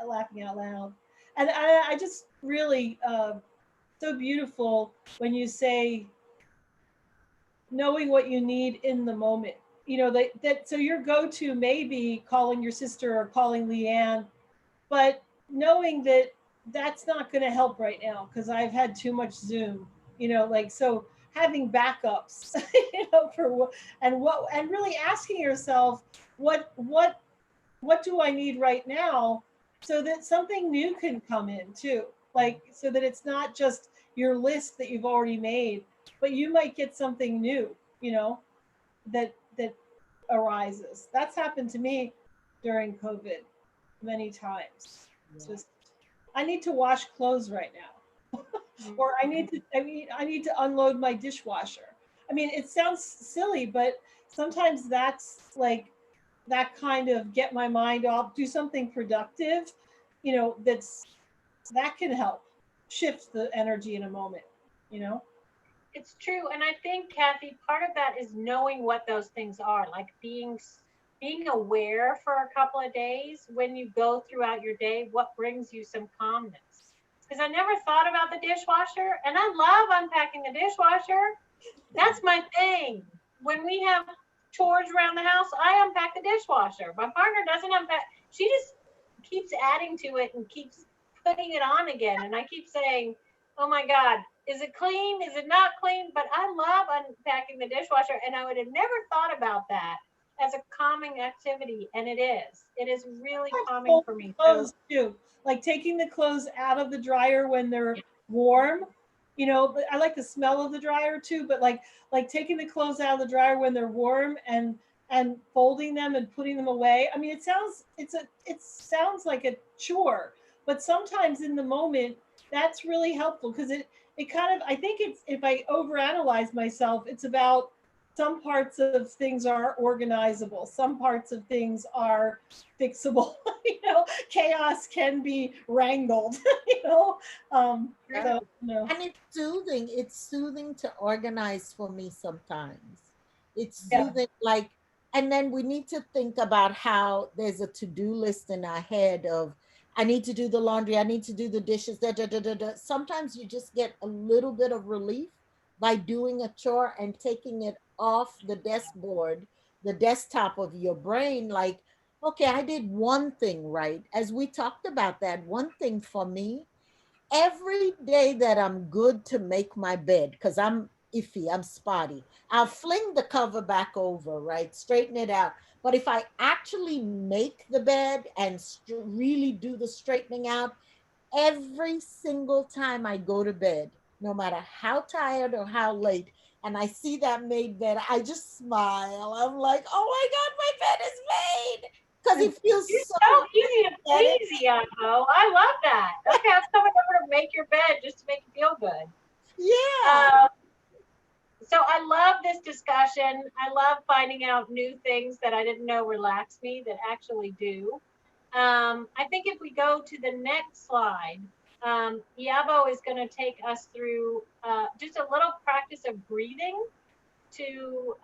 S1: laughing out loud. And I just really, so beautiful when you say knowing what you need in the moment. You know, that so your go-to may be calling your sister or calling Leanne, but knowing that that's not going to help right now because I've had too much Zoom, you know, like so having backups, you know, for what and really asking yourself what do I need right now so that something new can come in too. Like so that it's not just your list that you've already made, but you might get something new, you know, that arises. That's happened to me during COVID many times. It's
S2: Yeah.
S1: just I need to wash clothes right now. Or I need to unload my dishwasher. I mean, it sounds silly, but sometimes that's like that kind of get my mind off, do something productive, you know, that can help shift the energy in a moment, you know?
S3: It's true, and I think, Katthe, part of that is knowing what those things are, like being aware for a couple of days when you go throughout your day, what brings you some calmness. Because I never thought about the dishwasher, and I love unpacking the dishwasher. That's my thing. When we have chores around the house, I unpack the dishwasher. My partner doesn't unpack. She just keeps adding to it and keeps putting it on again. And I keep saying, oh my God, is it clean? Is it not clean? But I love unpacking the dishwasher. And I would have never thought about that as a calming activity. And it is. It is really calming for me. So,
S1: Clothes too, like taking the clothes out of the dryer when they're warm. You know, but I like the smell of the dryer too. But like taking the clothes out of the dryer when they're warm and folding them and putting them away. I mean, it sounds like a chore, but sometimes in the moment that's really helpful because it kind of I think it's if I overanalyze myself, it's about some parts of things are organizable, some parts of things are fixable. You know, chaos can be wrangled. You know,
S2: Yeah.
S1: so you know,
S2: And it's soothing to organize for me sometimes, it's
S1: yeah,
S2: soothing, and then we need to think about how there's a to-do list in our head of I need to do the laundry. I need to do the dishes. Da, da, da, da, da. Sometimes you just get a little bit of relief by doing a chore and taking it off the desk board, the desktop of your brain. Like, okay, I did one thing right. As we talked about that, one thing for me, every day that I'm good to make my bed, because I'm iffy, I'm spotty, I'll fling the cover back over, right? Straighten it out. But if I actually make the bed and really do the straightening out, every single time I go to bed, no matter how tired or how late, and I see that made bed, I just smile. I'm like, oh my God, my bed is made. Because it feels
S3: You're
S2: so
S3: so easy to
S2: good.
S3: please, Iyabo. I love that. Okay, I'm coming over to make your bed just to make you feel good.
S2: Yeah.
S3: Um, so I love this discussion. I love finding out new things that I didn't know relax me that actually do. I think if we go to the next slide, Iyabo is going to take us through just a little practice of breathing to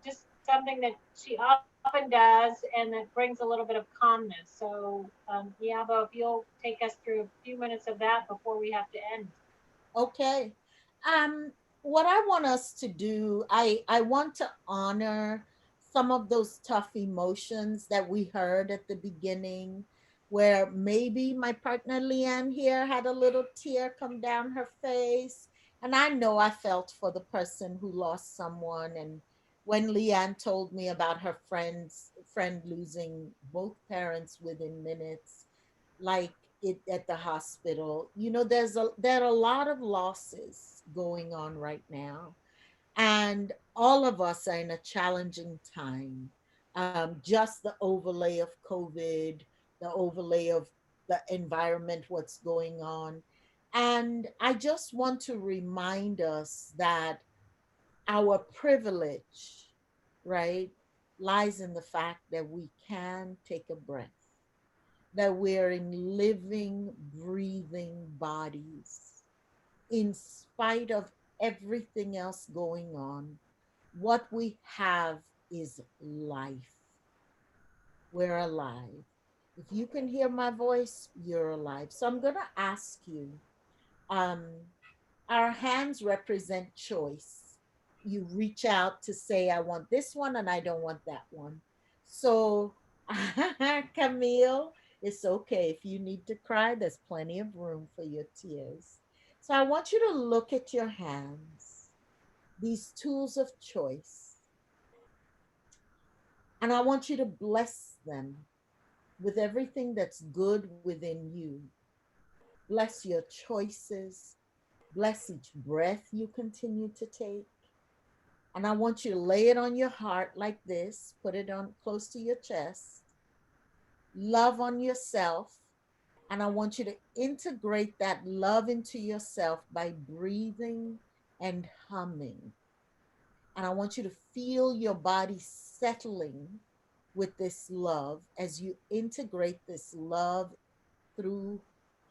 S3: just something that she often does and that brings a little bit of calmness. So, Iyabo, if you'll take us through a few minutes of that before we have to end.
S2: Okay. Um, what I want us to do, I want to honor some of those tough emotions that we heard at the beginning, where maybe my partner Leanne here had a little tear come down her face. And I know I felt for the person who lost someone. And when Leanne told me about her friend losing both parents within minutes, like it at the hospital, there are a lot of losses going on right now, and all of us are in a challenging time. Just the overlay of COVID, the overlay of the environment, what's going on. And I just want to remind us that our privilege, right, lies in the fact that we can take a breath, that we're in living, breathing bodies. In spite of everything else going on, what we have is life. We're alive. If you can hear my voice, you're alive. So I'm going to ask you, um, our hands represent choice. You reach out to say, I want this one and I don't want that one. So, Camille, it's okay. If you need to cry, there's plenty of room for your tears. So, I want you to look at your hands, these tools of choice, and I want you to bless them with everything that's good within you. Bless your choices. Bless each breath you continue to take. And I want you to lay it on your heart like this, put it on close to your chest. Love on yourself. And I want you to integrate that love into yourself by breathing and humming. And I want you to feel your body settling with this love as you integrate this love through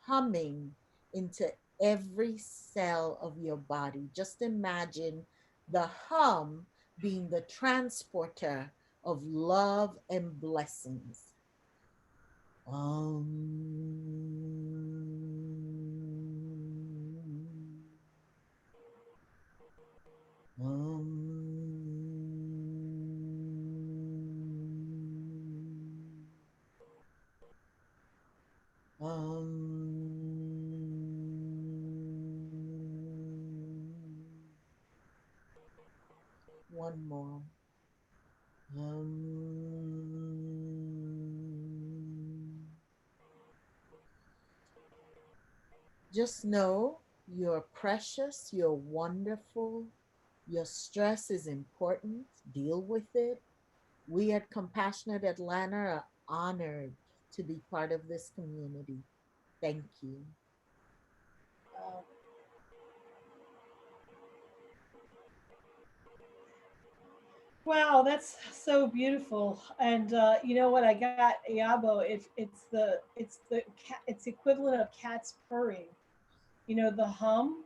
S2: humming into every cell of your body. Just imagine the hum being the transporter of love and blessings. One more. Just know you're precious, you're wonderful, your stress is important, deal with it. We at Compassionate Atlanta are honored to be part of this community. Thank you.
S1: Uh, wow, that's so beautiful. And you know what? I got Iyabo. It's equivalent of cats purring. You know, the hum.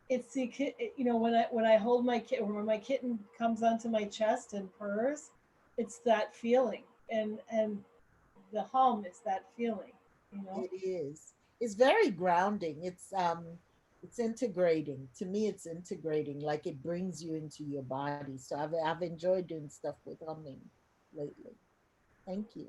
S1: It's you know, when I hold my kit, when my kitten comes onto my chest and purrs, it's that feeling, and the hum is that feeling. you know.
S2: It is. It's very grounding. It's integrating. To me, it's integrating. Like it brings you into your body. So I've enjoyed doing stuff with humming lately. Thank you.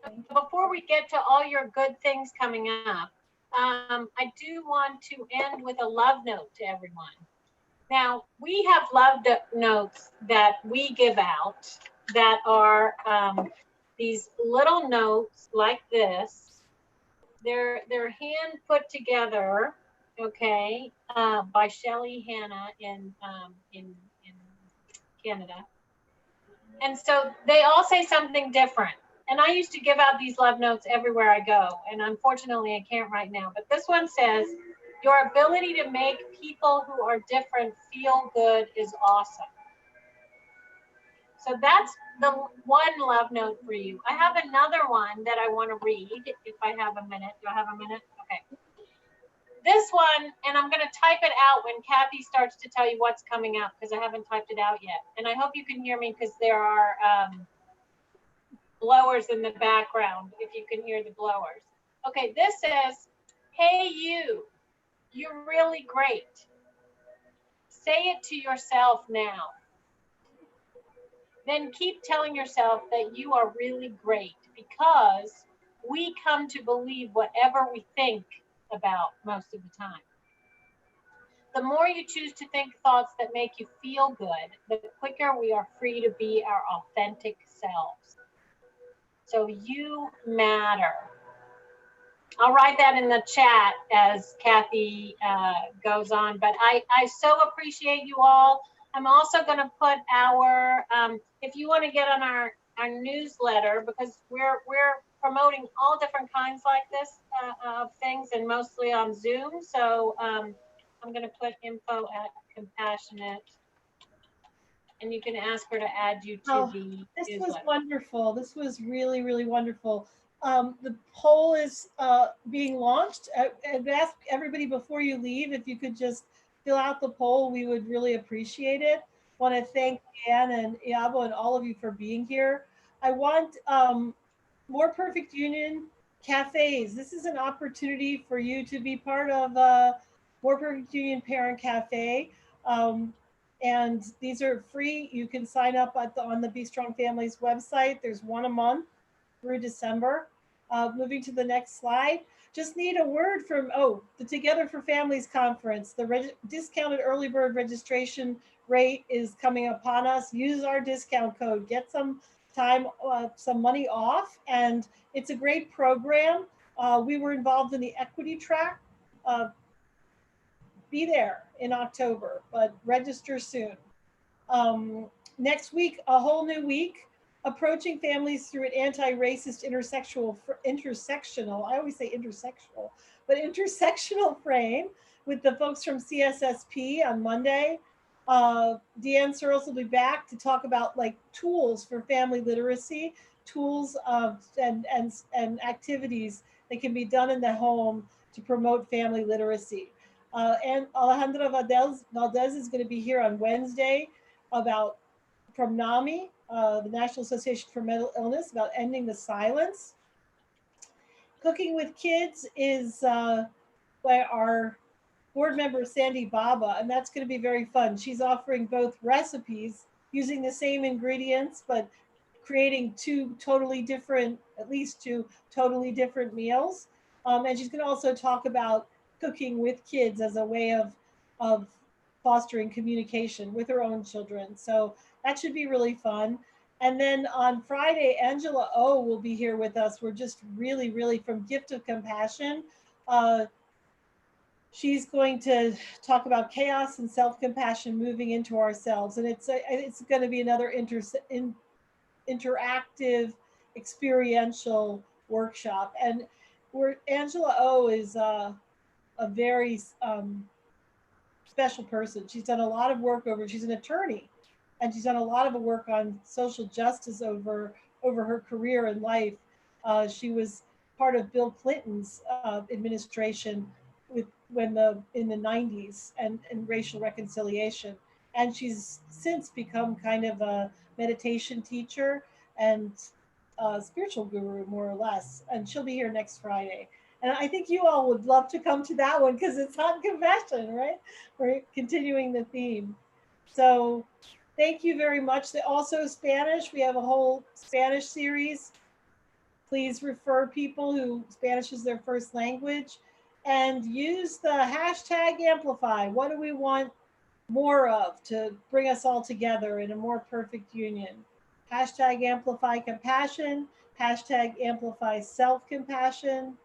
S1: Thank you.
S3: Before we get to all your good things coming up, I do want to end with a love note to everyone. Now, we have love notes that we give out that are these little notes like this. They're hand put together, okay, by Shelley Hanna in Canada. And so they all say something different. And I used to give out these love notes everywhere I go. And unfortunately, I can't right now. But this one says, your ability to make people who are different feel good is awesome. So that's the one love note for you. I have another one that I want to read if I have a minute. Do I have a minute? Okay. This one, and I'm going to type it out when Katthe starts to tell you what's coming up because I haven't typed it out yet. And I hope you can hear me because there are blowers in the background, if you can hear the blowers. Okay, this says, hey you're really great. Say it to yourself now. Then keep telling yourself that you are really great because we come to believe whatever we think about most of the time. The more you choose to think thoughts that make you feel good, the quicker we are free to be our authentic selves. So you matter. I'll write that in the chat as Katthe goes on, but I so appreciate you all. I'm also going to put our, if you want to get on our newsletter, because we're promoting all different kinds like this of things and mostly on Zoom. So I'm going to put info at Compassionate, and you can ask her to add you to the
S1: This
S3: newsletter.
S1: was wonderful. This was really, really wonderful. The poll is being launched. I've asked everybody before you leave if you could just fill out the poll. We would really appreciate it. Want to thank Leanne and Iyabo and all of you for being here. I want more perfect union cafes. This is an opportunity for you to be part of More Perfect Union Parent Cafe. And these are free. You can sign up on the Be Strong Families website. There's one a month through December. Moving to the next slide. Just need a word from, the Together for Families conference. The discounted early bird registration rate is coming upon us. Use our discount code. Get some time, some money off. And it's a great program. We were involved in the equity track. Be there in October, but register soon. Next week, a whole new week, approaching families through an anti-racist intersectional, I always say intersectional, but intersectional frame with the folks from CSSP on Monday. Deanne Searles will be back to talk about like tools for family literacy, tools and activities that can be done in the home to promote family literacy. And Alejandra Valdez is going to be here on Wednesday about from NAMI, the National Association for Mental Illness, about ending the silence. Cooking with Kids is by our board member, Sandy Baba, and that's going to be very fun. She's offering both recipes using the same ingredients, but creating at least two totally different meals. And she's going to also talk about cooking with kids as a way of fostering communication with her own children. So that should be really fun. And then on Friday, Angela O will be here with us. We're just really, really from Gift of Compassion. She's going to talk about chaos and self-compassion moving into ourselves. And it's going to be another interactive, experiential workshop. And Angela O is a very special person. She's done a lot of work she's an attorney, and she's done a lot of work on social justice over her career and life. She was part of Bill Clinton's administration in the 90s and racial reconciliation. And she's since become kind of a meditation teacher and spiritual guru, more or less, and she'll be here next Friday. And I think you all would love to come to that one because it's on compassion, right? We're continuing the theme. So thank you very much. Also, Spanish, we have a whole Spanish series. Please refer people who Spanish is their first language and use the hashtag amplify. What do we want more of to bring us all together in a more perfect union? Hashtag amplify compassion, hashtag amplify self compassion.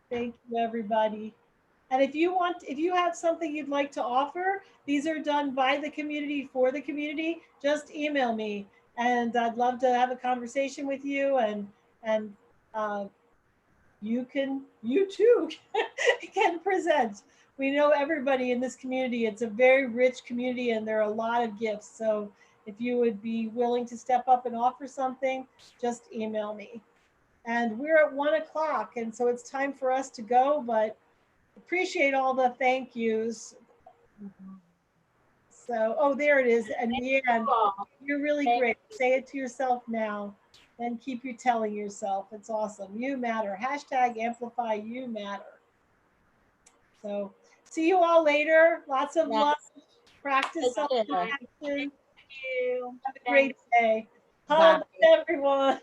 S1: Thank you, everybody. And if you have something you'd like to offer, these are done by the community for the community. Just email me, and I'd love to have a conversation with you. And uh, you too can present. We know everybody in this community. It's a very rich community, and there are a lot of gifts. So if you would be willing to step up and offer something, just email me. And we're at 1 o'clock, and so it's time for us to go. But appreciate all the thank yous. So, oh, there it is. And Leanne, you're really great. Say it to yourself now and keep you telling yourself. It's awesome. You matter. Hashtag amplify you matter. So, see you all later. Lots of
S2: Yes.
S1: love. Practice
S2: Take care.
S1: self-compassion.
S3: Thank you.
S1: Have a great day.
S2: Bye.
S1: Hugs, everyone.